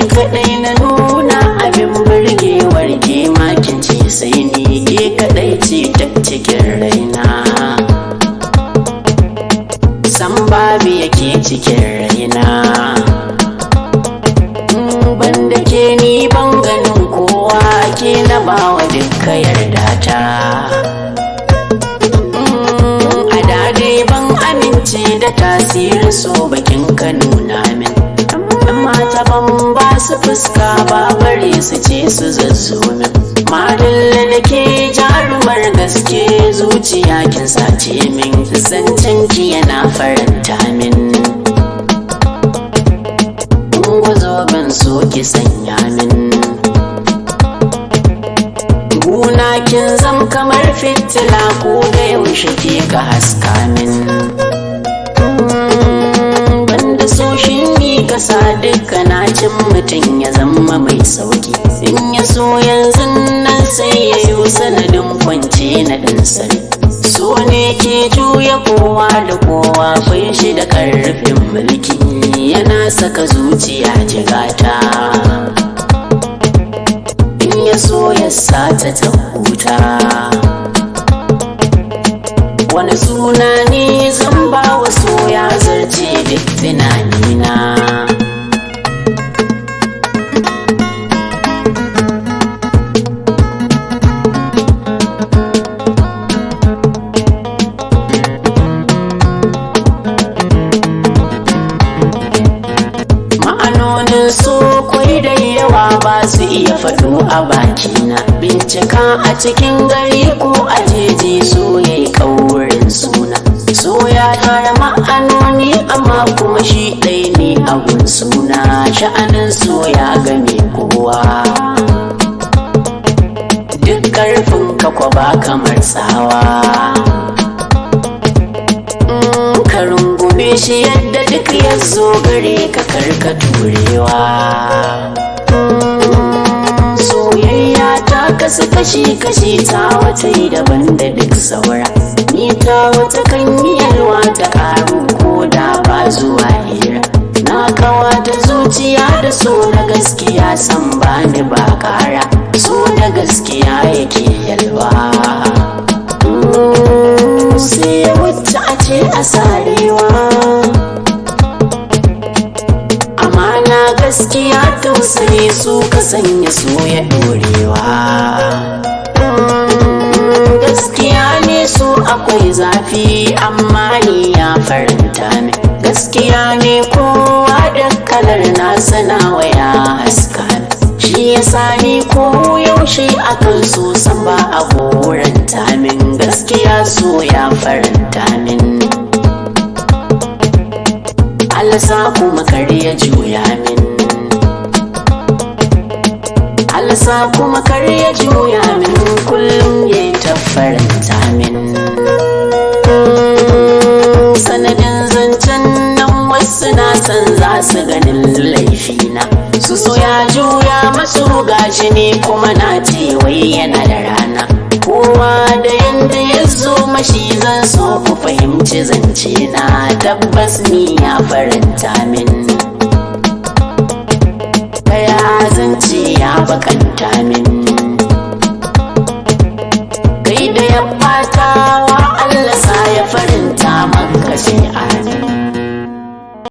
kadai na nuna abin burgewar ke makin ce sai ni ke kadai ce ta cikin raina san babu yake cikin raina banda ke ni ban ganin kowa ke na bawa dukka yarda ta a dade ban amince da tasirin so bakin ka nuna min mata ban ba su fuska ba bare su ce su zazzo min madalla da ke jarumar gaske zuciya kin sace min zancen ki yana faranta min gwazo ban so ki sanya min guna kin zam kamar fitila ko da yaushe ke ka haska min banda so shi ni kasa duka na cin mutum ya zama mai sauki in ya so yanzu nan sai ya yi sanadin kwance na ɗan sani so ne ke juya kowa da kowa bai shi da ƙarfin mulki yana saka zuciya jigata in ya so ya sata ta huta wani suna ne zan ba wa soya zarce duk tunanina ma'anonin so kwai da yawa ba su iya faɗo a bakina bincika a cikin gari ko a jeji so yayi kaurin suna so ya tara ma'anoni amma kuma shi ɗaya ne abun suna sha'anin so ya game kowa duk ƙarfin ka ba kamar tsawa ka rungume shi yadda duk ya zo gare ka karka turewa soyayya ta kasu kashi ta wata yi daban da duk saura ni ta wata kan yalwa ta karu ko da ba zuwa hira na kawata zuciya da so na gaskiya san bani ba kara so da gaskiya yake yalwa sai ya wuce a ce a sarewa amana gaskiya tausayi su ka sanya so ya dorewa gaskiya ne so akwai zafi amma ni ya faranta min gaskiya ne kowa da kalar nasa nawa ya haska shi yasa ni ko yaushe akan so san ba a goranta min gaskiya so ya faranta min Allah sa kuma kar ya juya min Allah sa kuma kar ya juya min kullum ya ta faranta min sanadin zancen nan wasu na san za su ganin laifina su so ya juya masu gashi ne kuma na ce wai yana da rana kowa da yanda ya zo mashi zan so ku fahimci zance na tabbas ni ya faranta min kaya zance ya bakanta min